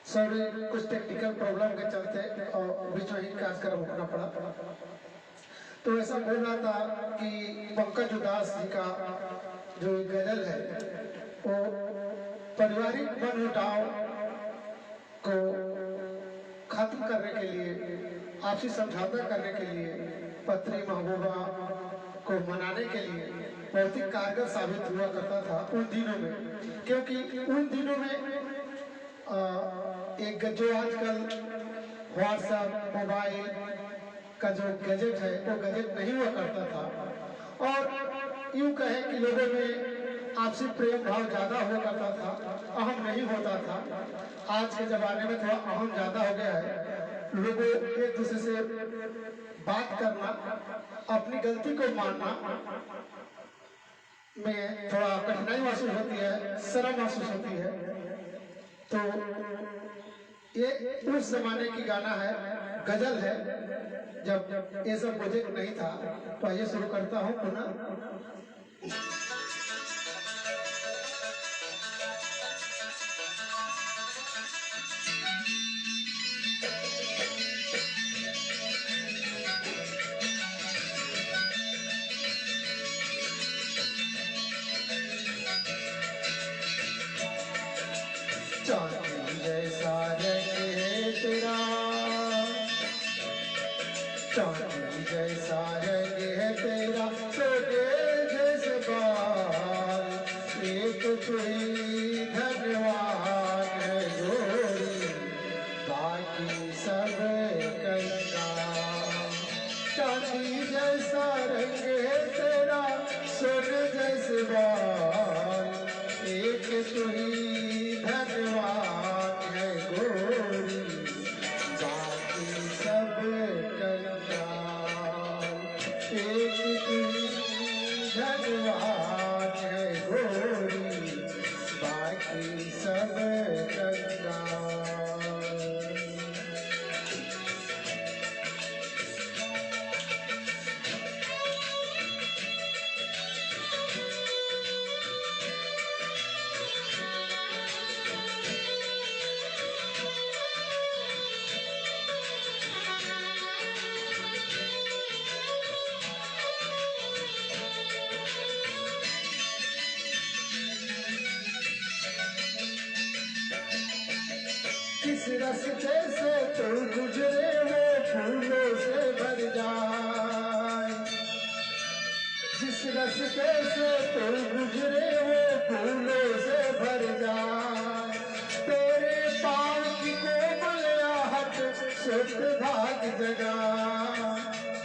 Sorry, कुछ technical problem के चलते और बीच में ही कार्यक्रम रुकना पड़ा। तो ऐसा बोल रहा था कि पंकज उदास जी का जो गजल है वो पारिवारिक मनमुटाव को खत्म करने के लिए, आपसी समझौता करने के लिए, पत्नी महबूबा को मनाने के लिए बहुत ही कारगर साबित हुआ करता था उन दिनों में। क्योंकि उन दिनों में एक जो आजकल व्हाट्सएप, मोबाइल का जो गैजेट है वो गैजेट नहीं हुआ करता था, और यूं कहे कि लोगों में आपसी प्रेम भाव ज्यादा हुआ करता था, अहम नहीं होता था। आज के जमाने में थोड़ा अहम ज्यादा हो गया है। लोगों एक दूसरे से बात करना, अपनी गलती को मानना में थोड़ा कठिनाई महसूस होती है, शर्म महसूस होती है। तो ये उस जमाने की गाना है, गजल है, जब ये सब मुझे नहीं था। तो आइए शुरू करता हूँ पुनः। चांदी जैसा रंग है तेरा, चांदी जैसा रंग है तेरा, सोने जैसे बाल, एक तू ही धन्यवान है गोरी, बाकी सब कंगाल। चांदी जैसा रंग है तेरा, सोने जैसे बाल, एक तू ही धन्यवाद है गोरी, बाकी सब कंगाल। एक तू धन्यवाद है गोरी, बाकी सब कंगाल। किस रास्ते से तू गुजरे वो फूलों से भर जाए, जिस रास्ते से तू गुजरे वो फूलों से भर जाए। तेरे पाँव की कोमल आहट सुध भाग जगा,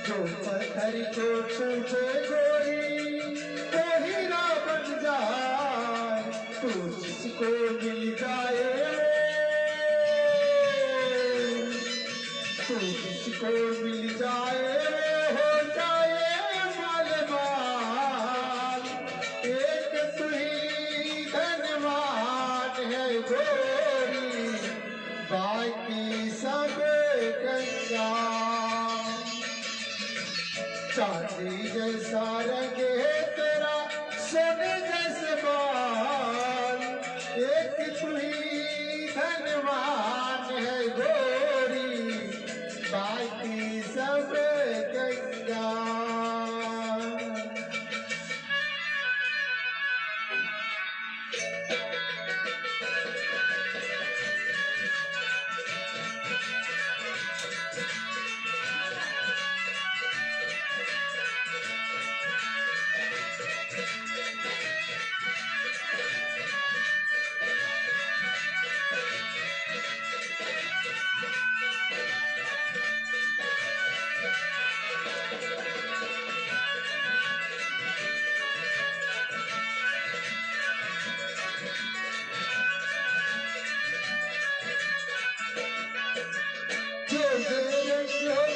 जो पत्थर को छूटे गोरी वो हीरा बन जाए। तू जिसको मिल जाए, तू जिसको मिल जाए हो जाए मालमाल। एक तू ही धनवान है गोरी, बाकी सब कंगाल। चांदी जैसा रंग है तेरा, सोने जैसे बाल, एक तू ही धनवान है गोरी, बाकी सब कंगाल।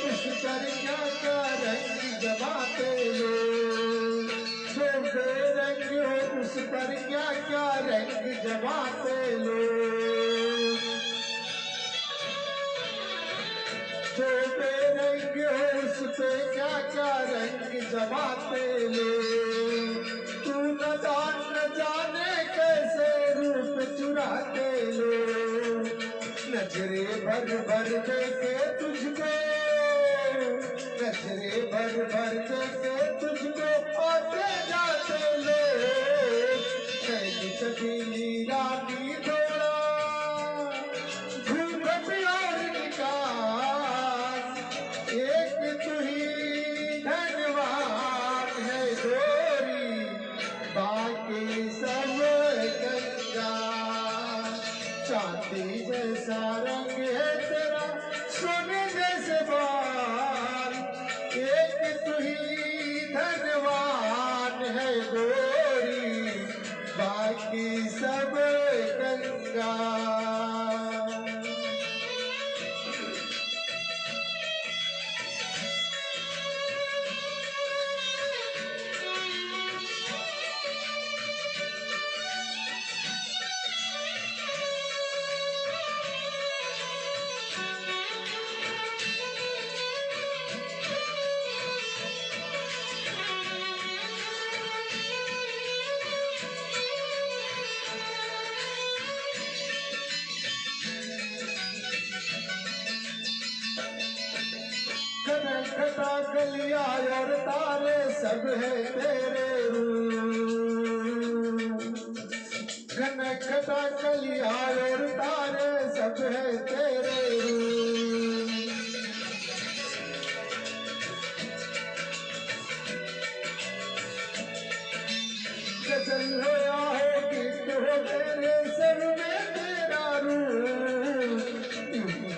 उस पर क्या क्या रंग जमाते हो, जो बेरंग हो उस पर क्या क्या रंग जमाते लो। जो बेरंग हो उस पे क्या क्या रंग जमाते लो। तू न जाने कैसे रूप चुराते लो, न भर भर देके तुझको, नजरे भर भर देके तुझको आते जाते लोग, शैली छबीली रानी थोड़ा घूंघट और निकाल, एक तू ही धन्यवाद है गोरी, बाकी सब गंगा। चांदी जैसा रंग है तेरा, सोने जैसे बाल, एक तू ही धन्यवान है गोरी, बाकी सब गंगा। घटा गलिया और तारे सब है तेरे रूप, घटा गलिया और तारे सब है तेरे रूप। गजल हो या हो गीत हो तेरे सब में तेरा रूप,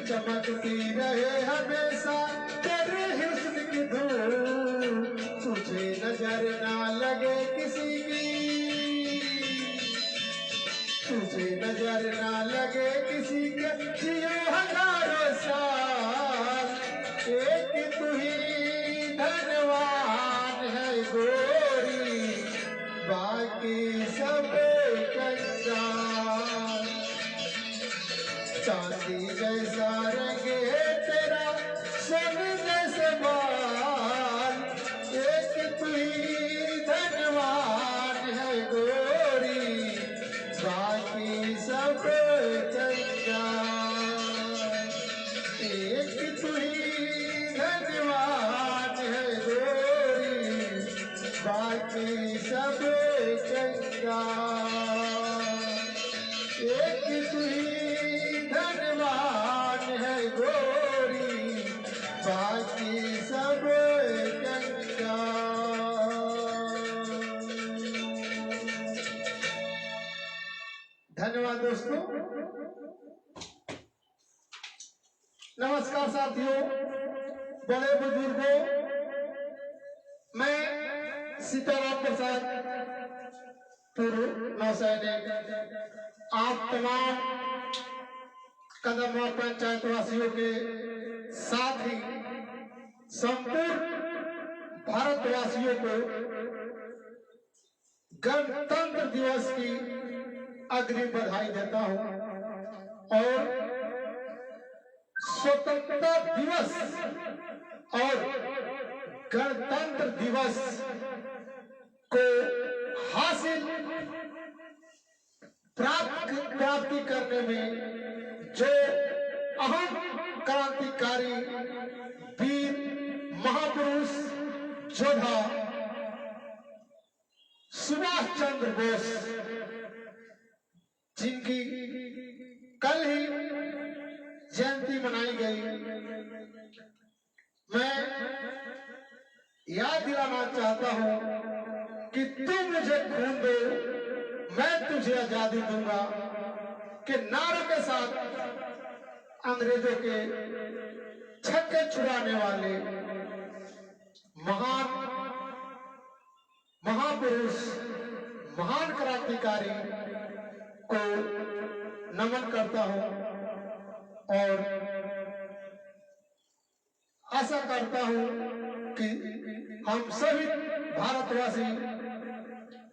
चमकती रहे हमेशा तेरे हुस्न की धूप, तुझे नजर ना लगे किसी की, तुझे नजर ना लगे किसी के, जियो हजारों साल, एक तू ही धन्यवान है गोरी, बाकी सब कंगाल। चांदी जैसा रंग है तेरा, सोने जैसे बाल, एक तू ही धन्यवान है गोरी, बाकी सब कंगाल। एक तू ही धन्यवान है गोरी, बाकी सब कंगाल। एक तू ही धन्यवान है गोरी, बाकी सब कंगाल। धन्यवाद दोस्तों। नमस्कार साथियों, बड़े बुजुर्गों, मैं सीताराम प्रसाद पूर्व नौसैनिक, आप तमाम कदमवा पंचायत वासियों के साथ ही संपूर्ण भारतवासियों को गणतंत्र दिवस की अग्रिम बधाई देता हूं और स्वतंत्रता दिवस और गणतंत्र दिवस को हासिल प्राप्ति करने में जो अहम क्रांतिकारी वीर महापुरुष योद्धा सुभाष चंद्र बोस, जिनकी कल ही जयंती मनाई गई, मैं याद दिलाना चाहता हूं कि तुम मुझे खून दो, मैं तुझे आजादी दूंगा के नारे के साथ अंग्रेजों के छक्के छुड़ाने वाले महान महापुरुष, महान क्रांतिकारी को नमन करता हूं और आशा करता हूं कि हम सभी भारतवासी,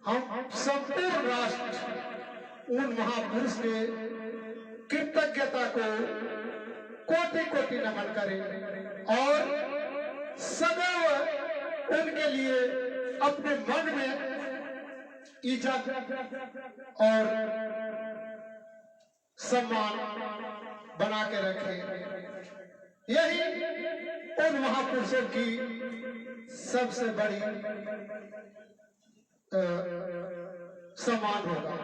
हम संपूर्ण राष्ट्र उन महापुरुष के कृतज्ञता को कोटि कोटि नमन करें और सदैव उनके लिए अपने मन में इज्जत और सम्मान बना के रखे। यही उन महापुरुषों की सबसे बड़ी सम्मान होगा।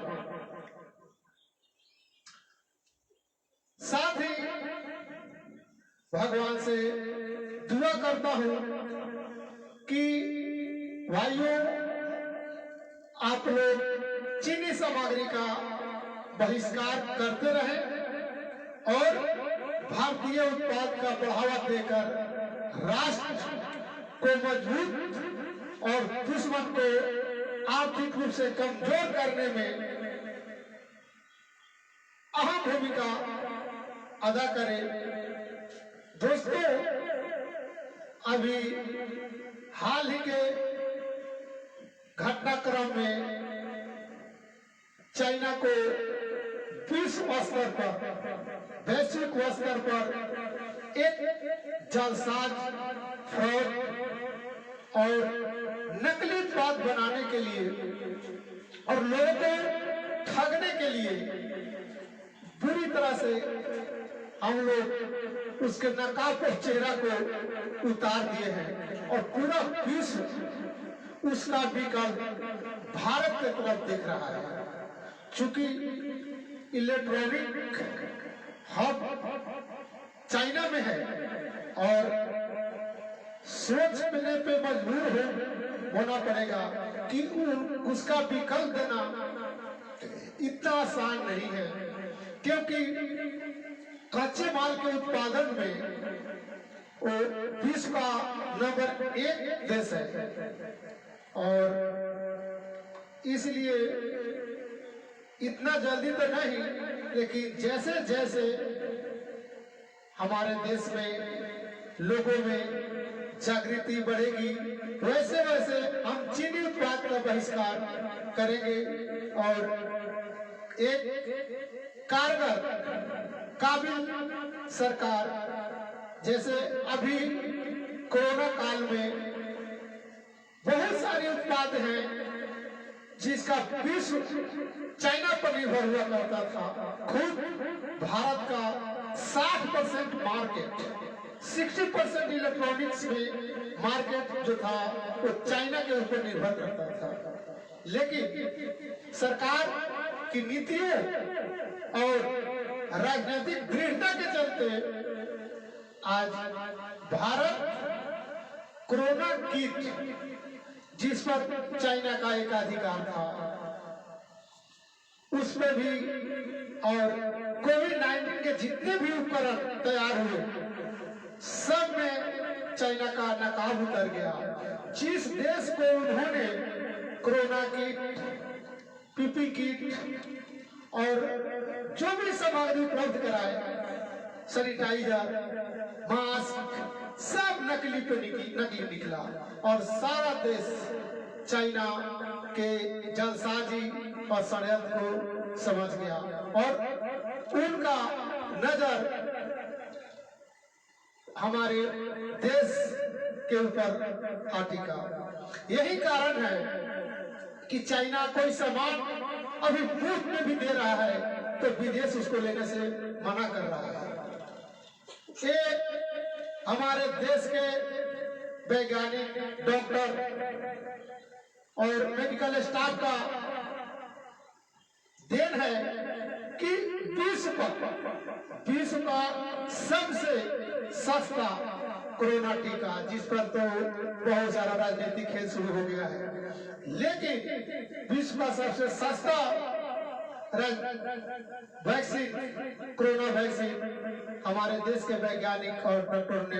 साथ ही भगवान से दुआ करता हूं कि भाइयों, आप लोग चीनी सामग्री का बहिष्कार करते रहें और भारतीय उत्पाद का बढ़ावा देकर राष्ट्र को मजबूत और दुश्मन को आर्थिक रूप से कमजोर करने में अहम भूमिका अदा करें। दोस्तों, अभी हाल ही के घटनाक्रम में चाइना को विश्व स्तर पर, वैश्विक स्तर पर एक जालसाज, फ्रॉड और नकली उत्पाद बनाने के लिए और लोगों को ठगने के लिए बुरी तरह से हम लोग उसके नकाब और चेहरा को उतार दिए हैं और पूरा विश्व उसका विकल्प भारत की तरफ देख रहा है। चूंकि इलेक्ट्रॉनिक हब चाइना में है और सोचने पे मजबूर होना पड़ेगा कि उसका विकल्प देना इतना आसान नहीं है, क्योंकि कच्चे माल के उत्पादन में वो विश्व का नंबर 1 देश है और इसलिए इतना जल्दी तो नहीं, लेकिन जैसे जैसे हमारे देश में लोगों में जागृति बढ़ेगी वैसे वैसे हम चीनी उत्पाद का बहिष्कार करेंगे और एक कारगर काबिल सरकार, जैसे अभी कोरोना काल में बहुत सारे उत्पाद हैं जिसका विश्व चाइना पर निर्भर हुआ करता था। खुद भारत का 60% मार्केट, 60% इलेक्ट्रॉनिक्स में मार्केट जो था वो चाइना के ऊपर निर्भर करता था। लेकिन सरकार की नीतियों और राजनीतिक दृढ़ता के चलते आज भारत कोरोना किट, जिस पर चाइना का एक अधिकार था, उसमें भी और कोविड-19 के जितने भी उपकरण तैयार हुए सब में चाइना का नकाब उतर गया। जिस देश को उन्होंने कोरोना किट, पीपी किट और जो भी सामग्री उपलब्ध कराए, सैनिटाइजर, मास्क, सब नकली पे नकली निकला और सारा देश चाइना के जालसाजी और षड्यंत्र को समझ गया और उनका नजर हमारे देश के ऊपर आटिका। यही कारण है कि चाइना कोई सामान अभी मुफ्त में भी दे रहा है तो विदेश उसको लेने से मना कर रहा है। ये हमारे देश के वैज्ञानिक, डॉक्टर और मेडिकल स्टाफ का देन है कि विश्व का सबसे सस्ता कोरोना टीका, जिस पर तो बहुत सारा राजनीतिक खेल शुरू हो गया है, लेकिन विश्व का सबसे सस्ता वैक्सीन, कोरोना वैक्सीन हमारे देश के वैज्ञानिक और डॉक्टर ने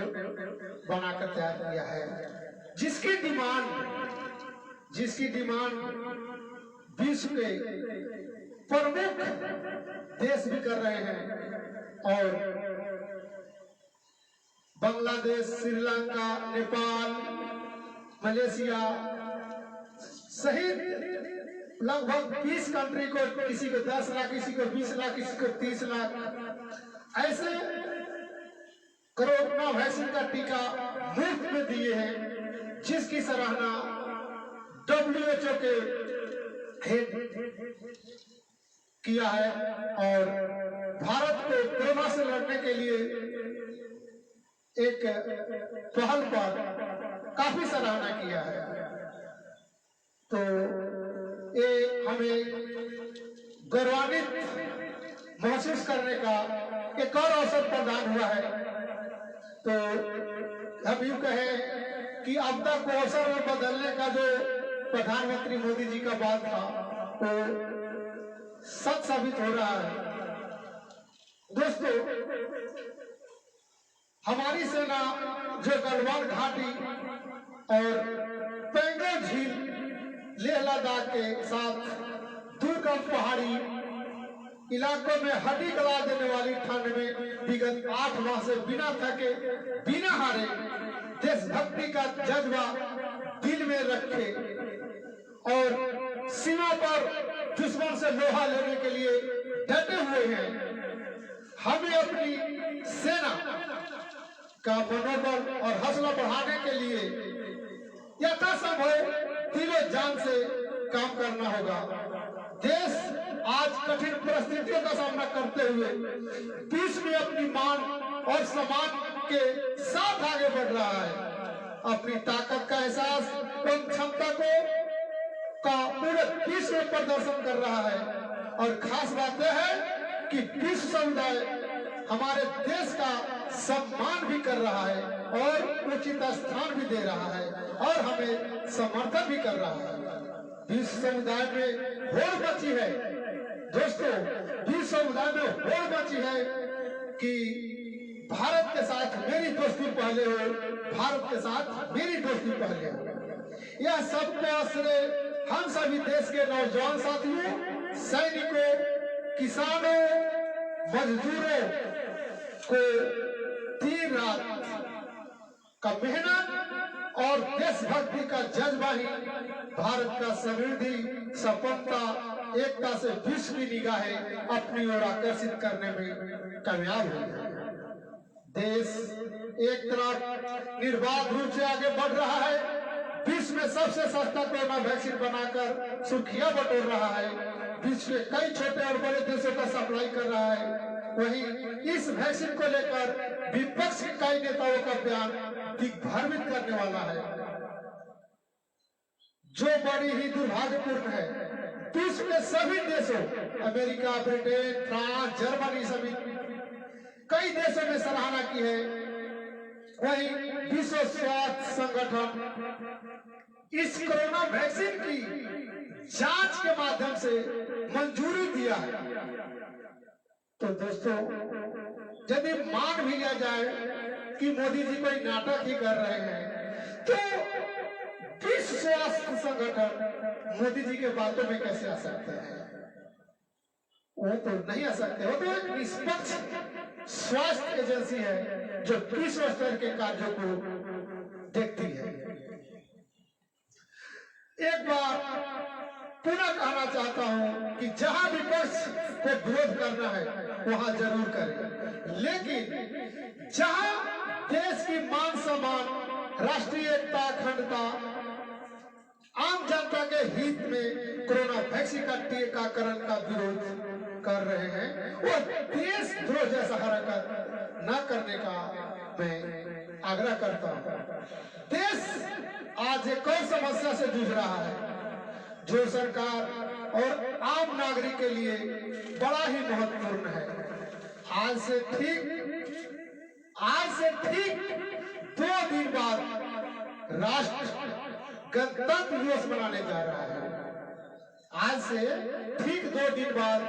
बनाकर तैयार किया है, जिसकी डिमांड विश्व के प्रमुख देश भी कर रहे हैं और बांग्लादेश, श्रीलंका, नेपाल, मलेशिया सहित लगभग 20 कंट्री को, किसी को 10 लाख, किसी को 20 लाख, किसी को 30 लाख ऐसे कोरोना वैक्सीन का टीका मुफ्त में दिए हैं, जिसकी सराहना WHO के हेड किया है और भारत को कोरोना से लड़ने के लिए एक पहल पर काफी सराहना किया है। तो ये हमें गौरवान्वित महसूस करने का एक और अवसर प्रदान हुआ है। तो हम यूं कहें कि आपदा को अवसर में बदलने का जो प्रधानमंत्री मोदी जी का बात था वो सच साबित हो रहा है। दोस्तों, हमारी सेना जो गलवान घाटी और पेंगोंग झील, लेह लद्दाख के साथ दुर्गम पहाड़ी इलाकों में हड्डी गला देने वाली ठंड में विगत 8 माह से बिना थके बिना हारे देशभक्ति का जज्बा दिल में रखे और सीमा पर दुश्मन से लोहा लेने के लिए डटे हुए हैं। हमें अपनी सेना का मनोबल और हौसला बढ़ाने के लिए यथासंभव दिलो जान से काम करना होगा। देश आज कठिन परिस्थितियों का सामना करते हुए विश्व में अपनी मान और सम्मान के साथ आगे बढ़ रहा है। अपनी ताकत का एहसास एवं क्षमता का पूरे विश्व में प्रदर्शन कर रहा है। और खास बात यह है कि विश्व समुदाय हमारे देश का सम्मान भी कर रहा है और उचित स्थान भी दे रहा है और हमें समर्थन भी कर रहा है। विश्व समुदाय में होड़ मची है। दोस्तों, विश्व समुदाय में होड़ मची है कि भारत के साथ मेरी दोस्ती पहले हो, भारत के साथ मेरी दोस्ती पहले हो। यह सबको आश्रय हम सभी देश के नौजवान साथियों, सैनिकों, किसानों, मजदूरों को दिन रात का मेहनत और देशभक्ति का जज्बा ही भारत का समृद्धि, सफलता, एकता से विश्व की निगाहें अपनी ओर आकर्षित करने में कामयाब हुई है। देश एक तरफ निर्बाध रूप से आगे बढ़ रहा है, विश्व में सबसे सस्ता कोरोना वैक्सीन बनाकर सुर्खियां बटोर रहा है, विश्व के कई छोटे और बड़े देशों का सप्लाई कर रहा है। वहीं इस वैक्सीन को लेकर विपक्ष के कई नेताओं का बयान दिग्भ्रमित करने वाला है, जो बड़ी ही दुर्भाग्यपूर्ण है। विश्व के सभी देशों, अमेरिका, ब्रिटेन, फ्रांस, जर्मनी समेत कई देशों में सराहना की है। वहीं विश्व स्वास्थ्य संगठन इस कोरोना वैक्सीन की जांच के माध्यम से मंजूरी दिया है। तो दोस्तों, यदि मान भी लिया जाए कि मोदी जी कोई नाटक ही कर रहे हैं, तो विश्व स्वास्थ्य संगठन मोदी जी के बातों में कैसे आ सकते हैं? वो तो नहीं आ सकते। वो तो एक निष्पक्ष स्वास्थ्य एजेंसी है जो विश्व स्तर के कार्यों को देखती है। एक बार पुनः कहना चाहता हूं कि जहां विपक्ष को विरोध करना है वहां जरूर करें, लेकिन जहां देश की मान सम्मान, राष्ट्रीय एकता, अखंडता, आम जनता के हित में कोरोना वैक्सीन का टीकाकरण का विरोध कर रहे हैं, वो देशद्रोह जैसा हरकत न करने का मैं आग्रह करता हूं। देश आज एक और समस्या से जूझ रहा है जो सरकार और आम नागरिक के लिए बड़ा ही महत्वपूर्ण है। आज से ठीक 2 दिन बाद राष्ट्र गणतंत्र दिवस मनाने जा रहा है। आज से ठीक 2 दिन बाद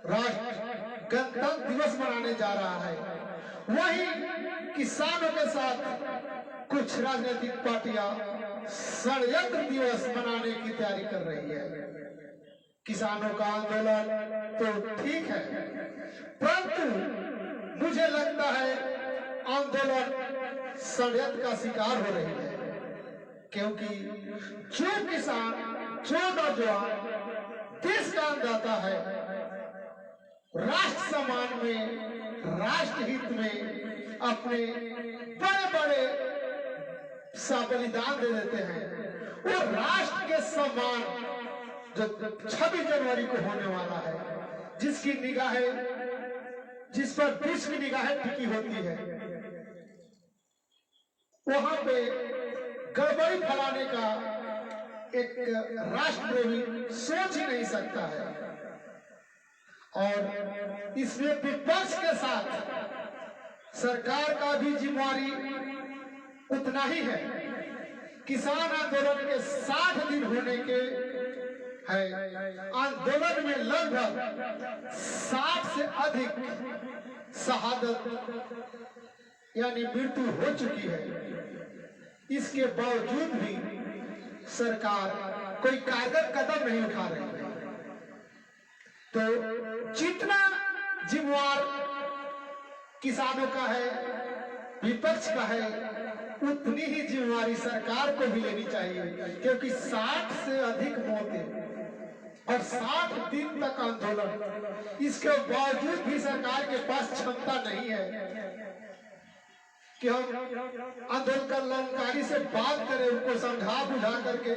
राष्ट्र गणतंत्र दिवस मनाने जा रहा है। वहीं किसानों के साथ कुछ राजनीतिक पार्टियां षड्यंत्र दिवस मनाने की तैयारी कर रही है। किसानों का आंदोलन तो ठीक है, परंतु मुझे लगता है आंदोलन षड्यंत्र का शिकार हो रही है, क्योंकि जो किसान, जो नौजवान देश का अन्नदाता है, राष्ट्र सम्मान में, राष्ट्र हित में अपने बड़े बड़े बलिदान दे देते हैं, वो राष्ट्र के सम्मान जो 26 जनवरी को होने वाला है, जिसकी निगाहें जिस पर विश्व की निगाहें टिकी होती है, वहां पे गड़बड़ी फैलाने का एक राष्ट्रद्रोही सोच ही नहीं सकता है। और इसमें विपक्ष के साथ सरकार का भी जिम्मेवारी उतना ही है। किसान आंदोलन के 60 दिन होने के है। आंदोलन में लगभग 60 से अधिक शहादत यानी मृत्यु हो चुकी है। इसके बावजूद भी सरकार कोई कारगर कदम नहीं उठा रही है। तो जितना जिम्मेवार किसानों का है, विपक्ष का है, उतनी ही जिम्मेवारी सरकार को भी लेनी चाहिए, क्योंकि 60 से अधिक मौतें और 60 दिन तक आंदोलन, इसके बावजूद भी सरकार के पास क्षमता नहीं है कि हम आंदोलनकारी से बात करें, उनको समझा बुझा करके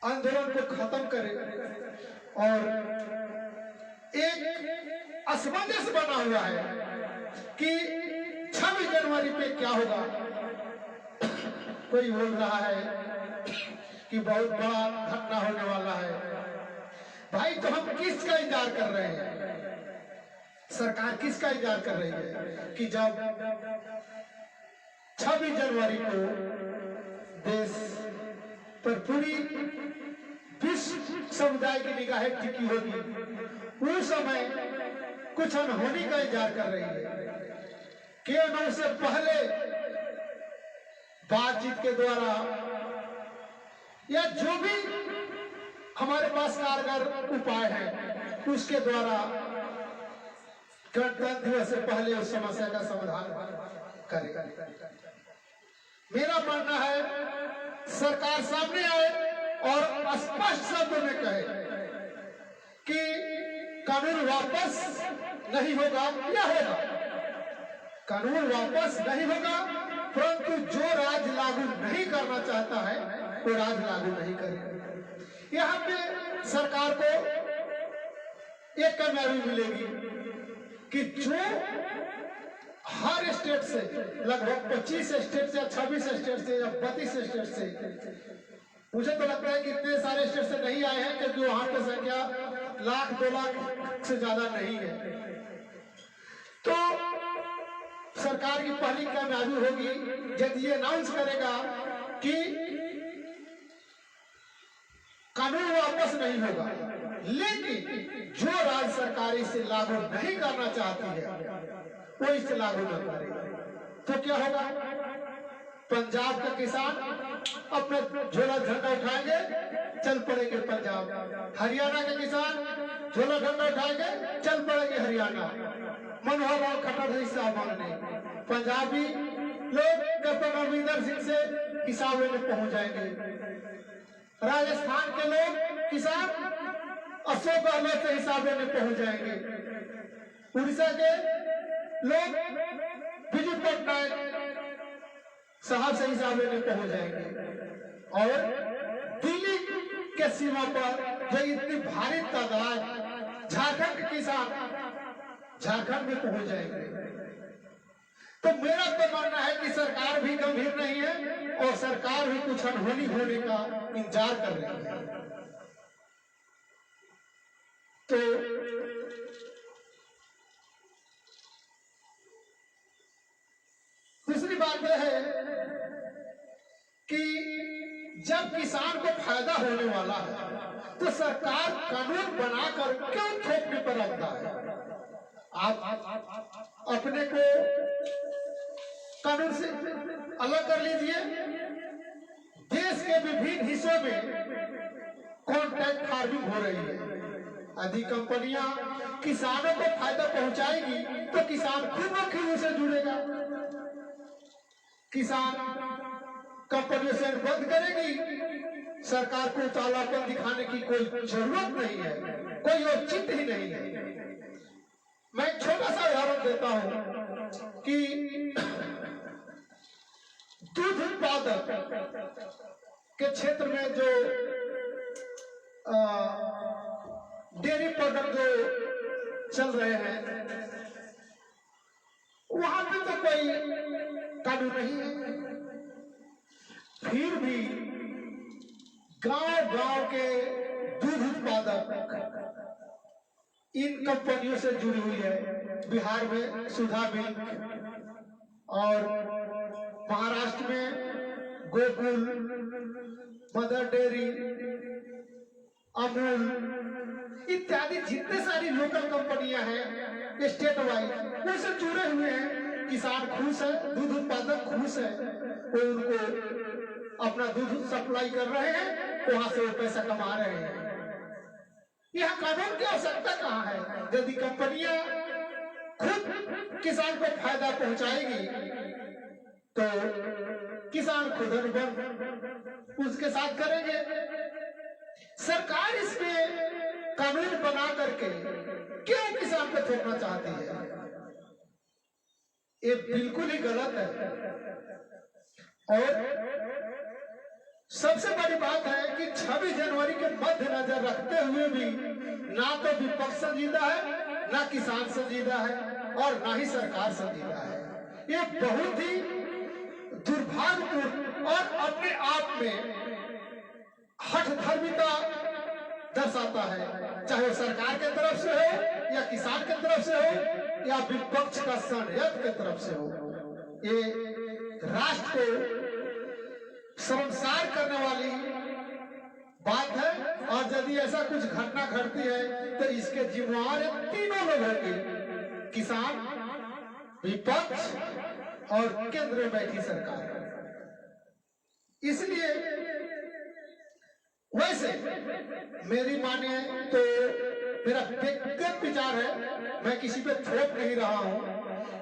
आंदोलन को खत्म करें। और एक असमंजस बना हुआ है कि 26 जनवरी पे क्या होगा। कोई बोल रहा है कि बहुत बड़ा घटना होने वाला है। भाई, तो हम किसका इंतजार कर रहे हैं? सरकार किसका इंतजार कर रही है कि जब 26 जनवरी को देश पर पूरी विश्व समुदाय की निगाहें टिकी होगी, उस समय कुछ अनहोनी का इंतजार कर रही है। क्यों न उससे पहले बातचीत के द्वारा या जो भी हमारे पास कारगर उपाय है उसके द्वारा गणतंत्र दिवस से पहले उस समस्या का समाधान करेगा। मेरा मानना है सरकार सामने आए और स्पष्ट शब्दों में कहे कि कानून वापस नहीं होगा या होगा। कानून वापस नहीं होगा, परंतु जो राज लागू नहीं करना चाहता है वो राज लागू नहीं करेगा। यहाँ पे सरकार को एक कामयाबी मिलेगी कि जो हर स्टेट से लगभग 25 स्टेट से या 26 स्टेट से या 32 स्टेट से, मुझे तो लगता है कि इतने सारे स्टेट से नहीं आए हैं क्योंकि वहां की संख्या 1,00,000-2 लाख से ज्यादा नहीं है। तो सरकार की पहली कामयाबी होगी जब ये अनाउंस करेगा कि कानून वापस नहीं होगा, लेकिन जो राज्य सरकार इसे लागू नहीं करना चाहती है वो इसे लागू न करेगा। तो क्या होगा? पंजाब का किसान अपना झोला झंडा उठाएंगे, चल पड़ेंगे पंजाब। हरियाणा के किसान झोला झंडा उठाएंगे, चल पड़ेंगे हरियाणा। मनोहर लाल खट्टर से हिसाब मांगने पंजाबी लोग कैप्टन अमरिंदर सिंह से हिसाब लेने पहुंच जाएंगे। राजस्थान के लोग किसान अशोक गहलोत से हिसाब लेने पहुंच जाएंगे। उड़ीसा के लोग बिजू पटनायक साहब से हिसाब लेने पहुंच जाएंगे। और दिल्ली के सीमा पर जो इतनी भारी तादाद झारखंड के किसान झारखंड में पहुंच जाएंगे। तो मेरा तो मानना है कि सरकार भी गंभीर नहीं है और सरकार भी कुछ अनहोनी होने का इंतजार कर रही है। तो दूसरी बात यह है कि जब किसान को फायदा होने वाला है तो सरकार कानून बनाकर क्यों थोपने पर रखता है? आप अपने को कानून से अलग कर लीजिए। देश के विभिन्न हिस्सों में कॉन्ट्रैक्ट फार्मिंग हो रही है। यदि कंपनियां किसानों को फायदा पहुंचाएगी तो किसान खुद ब खुद उसे जुड़ेगा। किसान कंपनियों से अनुबंध करेगी, सरकार को उतावलापन दिखाने की कोई जरूरत नहीं है, कोई औचित्य ही नहीं है। मैं एक छोटा सा उदाहरण देता हूं कि दूध उत्पादक के क्षेत्र में जो डेयरी प्रोडक्ट जो चल रहे हैं वहां पे तो कोई कानून नहीं है। फिर भी गांव गांव के दूध उत्पादक इन कंपनियों से जुड़ी हुई है। बिहार में सुधा मिल्क और महाराष्ट्र में गोकुल, मदर डेयरी, अमूल इत्यादि जितने सारी लोकल कंपनियां हैं स्टेट वाइड उनसे जुड़े हुए हैं। किसान खुश है, दूध उत्पादक खुश है, वो उनको अपना दूध सप्लाई कर रहे हैं, वहां से वो पैसा कमा रहे हैं। यहाँ कानून की आवश्यकता कहाँ है? यदि कंपनियां खुद किसान को फायदा पहुंचाएगी तो किसान खुद अनुबंध उसके साथ करेंगे। सरकार इसमें कानून बना करके क्यों किसान को थोपना चाहती है? ये बिल्कुल ही गलत है। और सबसे बड़ी बात है कि 26 जनवरी के मद्देनजर रखते हुए भी ना तो विपक्ष संजीदा है, ना किसान संजीदा है और ना ही सरकार संजीदा है। ये बहुत ही दुर्भाग्यपूर्ण और अपने आप में हठधर्मिता दर्शाता है, चाहे वो सरकार के तरफ से हो या किसान के तरफ से हो या विपक्ष का षड्यंत्र के तरफ से हो। ये राष्ट्र को शर्मसार करने वाली बात है। और यदि ऐसा कुछ घटना घटती है तो इसके जिम्मेवार तीनों लोग होंगे, किसान, विपक्ष और केंद्र में बैठी सरकार। इसलिए वैसे मेरी माने तो मेरा व्यक्तिगत विचार है, मैं किसी पे थोप नहीं रहा हूं,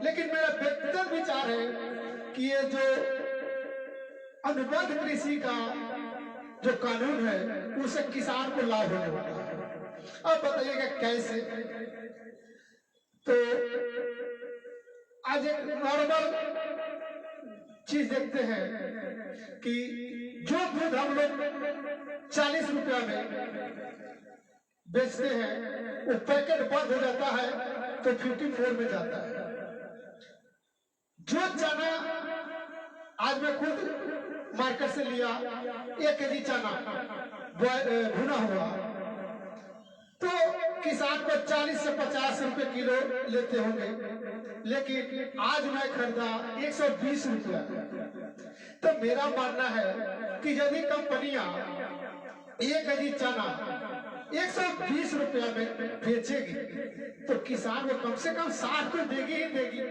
लेकिन मेरा व्यक्तिगत विचार है कि ये जो अनुबंध कृषि का जो कानून है उससे किसान को लाभ होने वाला है। अब बताइएगा कैसे? तो आज एक नॉर्मल चीज देखते हैं कि जो दूध हम लोग 40 रुपया में बेचते हैं वो पैकेट बंद हो जाता है तो 54 में जाता है। जो चना आज मैं खुद मार्केट से लिया 1 केजी चना भुना हुआ तो किसान को 40 से 50 रुपए किलो लेते होंगे, लेकिन आज मैं खरीदा 120 रुपया। तो मेरा मानना है कि यदि कंपनियां 1 केजी चना 120 रुपया में बेचेगी तो किसान को कम से कम 60 तो देगी ही देगी,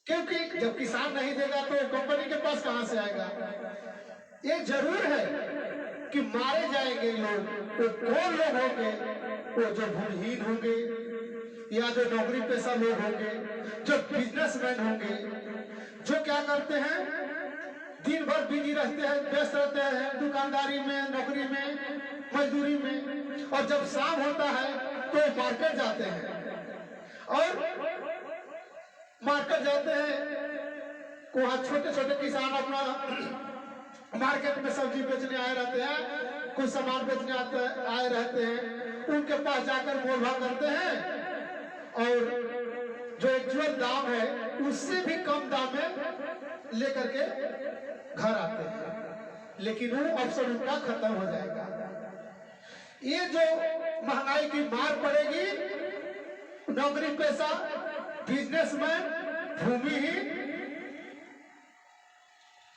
क्योंकि जब किसान नहीं देगा तो कंपनी के पास कहां से आएगा? ये जरूर है कि मारे जाएंगे लोग। वो कौन लोग होंगे? वो जो भूमिहीन होंगे या जो नौकरी पेशा लोग होंगे, जो बिजनेसमैन होंगे, जो क्या करते हैं, दिन भर बिजी रहते हैं, व्यस्त रहते हैं दुकानदारी में, नौकरी में, मजदूरी में, और जब शाम होता है तो मार्केट जाते हैं। और मार्केट जाते हैं, वहां छोटे छोटे किसान अपना मार्केट में सब्जी बेचने आए रहते हैं, कुछ सामान बेचने आए रहते हैं, उनके पास जाकर मोल भाव करते हैं और जो एक्चुअल दाम है उससे भी कम दाम में लेकर के घर आते हैं, लेकिन वो अवसर उनका खत्म हो जाएगा। ये जो महंगाई की मार पड़ेगी, नौकरी पेशा, बिजनेसमैन, भूमिहीन,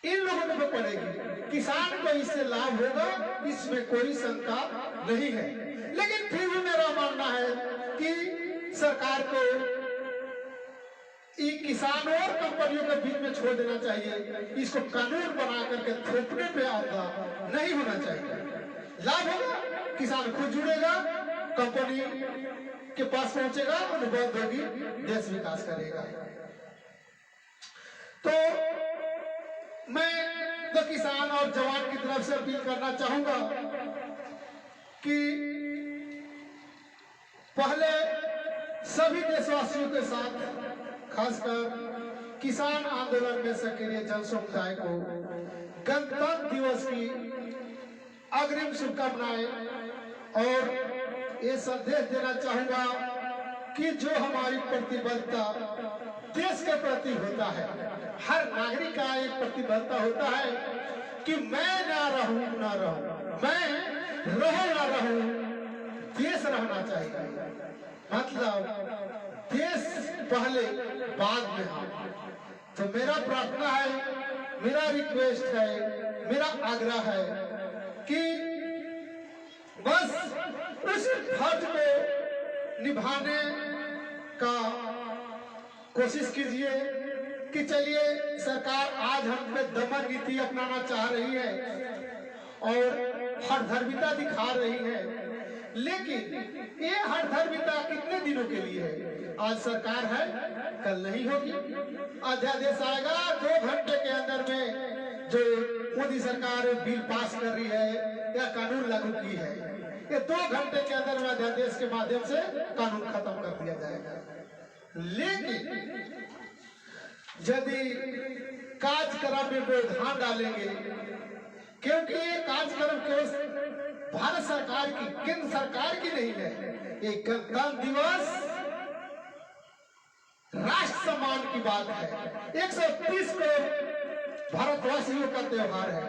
इन लोगों को पड़ेगी। किसान को इससे लाभ होगा, इसमें कोई शंका नहीं है। लेकिन फिर भी मेरा मानना है कि सरकार को किसानों और कंपनियों के बीच में छोड़ देना चाहिए। इसको कानून बना करके थोपने पे आऊंगा नहीं होना चाहिए। लाभ होगा, किसान खुद जुड़ेगा, कंपनी के पास पहुंचेगा, अनुबंध होगी, देश विकास करेगा। तो मैं तो किसान और जवान की तरफ से अपील करना चाहूंगा कि पहले सभी देशवासियों के साथ, खासकर किसान आंदोलन में सक्रिय जन समुदाय को गणतंत्र दिवस की अग्रिम शुभकामनाएं और ये संदेश देना चाहूंगा कि जो हमारी प्रतिबद्धता देश के प्रति होता है, हर नागरिक का एक प्रतिबद्धता होता है कि मैं ना रहूं, मैं रहूं ना रहूं, देश रहना चाहिए। मतलब देश पहले बाद में हो। तो मेरा प्रार्थना है, मेरा रिक्वेस्ट है, मेरा आग्रह है कि बस उस फर्ज को निभाने का कोशिश कीजिए कि चलिए सरकार आज हम पे दमन नीति अपनाना चाह रही है और हठधर्मिता दिखा रही है, लेकिन ये हठधर्मिता कितने दिनों के लिए है? आज सरकार है, कल नहीं होगी। अध्यादेश आएगा 2 घंटे के अंदर में जो मोदी सरकार बिल पास कर रही है या कानून लागू की है, ये 2 घंटे के अंदर में अध्यादेश के माध्यम से कानून खत्म कर दिया जाएगा। लेकिन यदि कार्यक्रम में व्यवधान डालेंगे, क्योंकि ये कार्यक्रम केवल भारत सरकार की, केंद्र सरकार की नहीं है, एक गणतंत्र दिवस राष्ट्र सम्मान की बात है। 130 करोड़ भारतवासियों का त्योहार है।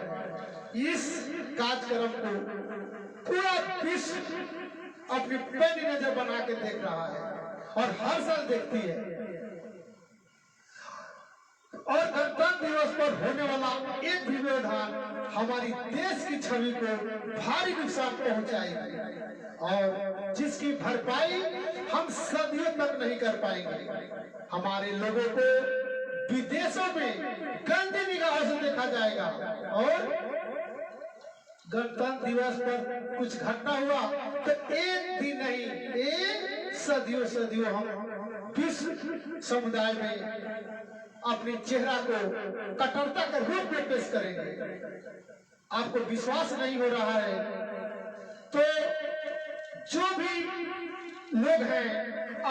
इस कार्यक्रम को पूरा विश्व अपनी पैनी नजर बना के देख रहा है और हर साल देखती है, और गणतंत्र दिवस पर होने वाला एक भी व्यवधान हमारी देश की छवि को भारी नुकसान पहुंचाएगी और जिसकी भरपाई हम सदियों तक नहीं कर पाएंगे। हमारे लोगों को विदेशों में गंदी निगाहों से देखा जाएगा और गणतंत्र दिवस पर कुछ घटना हुआ तो एक दिन नहीं, एक सदियों हम विश्व समुदाय में अपने चेहरा को कट्टरता के रूप में पेश करेंगे। आपको विश्वास नहीं हो रहा है तो जो भी लोग हैं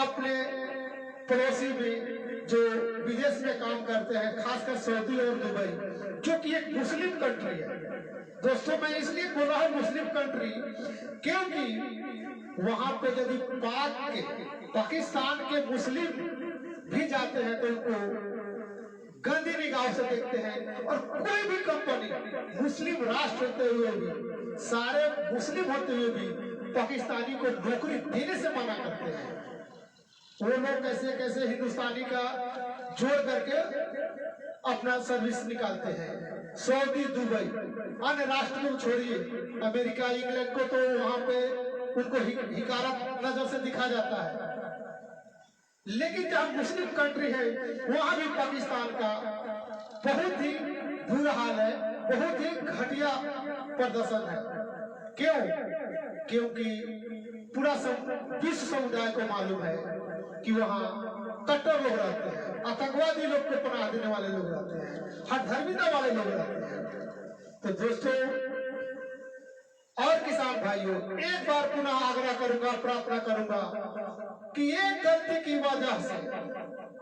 अपने पड़ोसी में जो विदेश में काम करते हैं, खासकर सऊदी और दुबई, जो कि एक मुस्लिम कंट्री है। दोस्तों, मैं इसलिए बोल रहा हूँ मुस्लिम कंट्री, क्योंकि वहां पे यदि पाकिस्तान के मुस्लिम भी जाते हैं तो उनको गंदी निगाह से देखते हैं और कोई भी कंपनी मुस्लिम राष्ट्र होते हुए भी, सारे मुस्लिम होते हुए भी पाकिस्तानी को नौकरी देने से मना करते हैं। वो लोग कैसे कैसे हिंदुस्तानी का जोड़ करके अपना सर्विस निकालते हैं। सऊदी, दुबई, अन्य राष्ट्र को छोड़िए, अमेरिका, इंग्लैंड को तो वहां पे उनको हिकारत नजर से दिखा जाता है, लेकिन जहां मुस्लिम कंट्री है वहां भी पाकिस्तान का बहुत ही बुरा हाल है, बहुत ही घटिया प्रदर्शन है। क्यों? क्योंकि पूरा विश्व समुदाय को मालूम है कि वहां कट्टर लोग रहते हैं, आतंकवादी लोग को पनाह देने वाले लोग रहते हैं, हठधर्मिता वाले लोग रहते हैं। तो दोस्तों और किसान भाइयों, एक बार पुनः आग्रह करूंगा, प्रार्थना करूंगा कि ये गलती की वजह से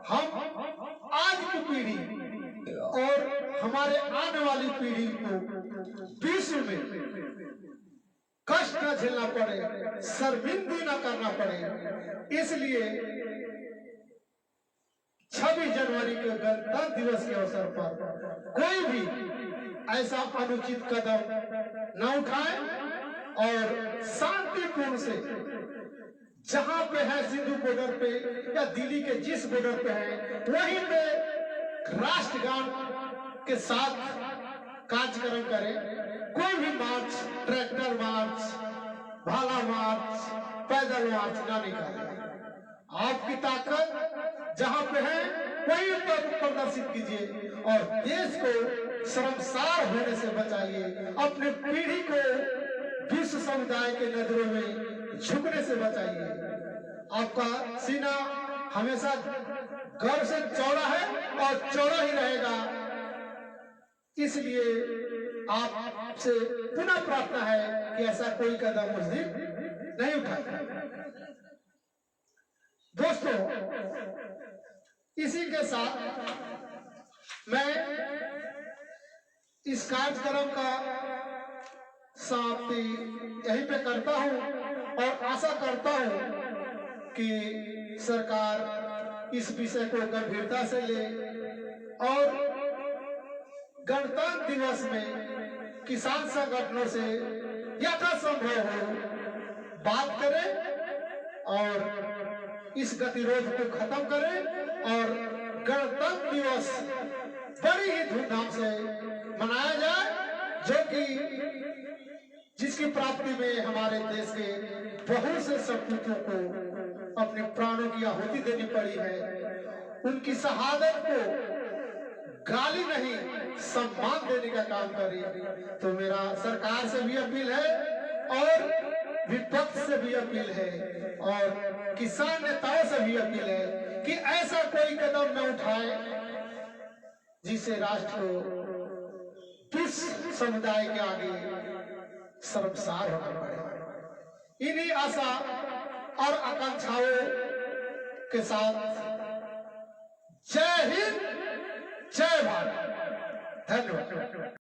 हम आज की पीढ़ी और हमारे आने वाली पीढ़ी को विश्व में कष्ट न झेलना पड़े, शर्मिंदगी न करना पड़े। इसलिए 26 जनवरी के गणतंत्र दिवस के अवसर पर कोई भी ऐसा अनुचित कदम न उठाए और शांतिपूर्ण से जहां पे है सिंधु बॉर्डर पे या दिल्ली के जिस बॉर्डर पे है वहीं पे राष्ट्रगान के साथ कार्यक्रम करें। कोई भी मार्च, ट्रैक्टर मार्च, भाला मार्च, पैदल मार्च ना निकालें। आपकी ताकत जहां पे है वहीं पर प्रदर्शित कीजिए और देश को शर्मसार होने से बचाइए, अपने पीढ़ी को विश्व समुदाय के नजरों में झुकने से बचाइए। आपका सीना हमेशा गर्व से चौड़ा है और चौड़ा ही रहेगा। इसलिए आपसे पुनः प्रार्थना है कि ऐसा कोई कदम उस दिन नहीं उठाए। दोस्तों, इसी के साथ मैं इस कार्यक्रम का समाप्ति यहीं पे करता हूं और आशा करता हूं कि सरकार इस विषय को गंभीरता से ले और गणतंत्र दिवस में किसान संगठनों से यथासंभव हो बात करें और इस गतिरोध को खत्म करें और गणतंत्र दिवस बड़ी ही धूमधाम से मनाया जाए, जो कि जिसकी प्राप्ति में हमारे देश के बहुत से सपूतों को अपने प्राणों की आहुति देनी पड़ी है। उनकी शहादत को गाली नहीं सम्मान देने का काम करें। तो मेरा सरकार से भी अपील है और विपक्ष से भी अपील है और किसान नेताओं से भी अपील है कि ऐसा कोई कदम न उठाए जिसे राष्ट्र को विश्व समुदाय के आगे शर्मसार होना पड़े। इन्हीं आशा और आकांक्षाओं के साथ जय हिंद, जय भारत, धन्यवाद।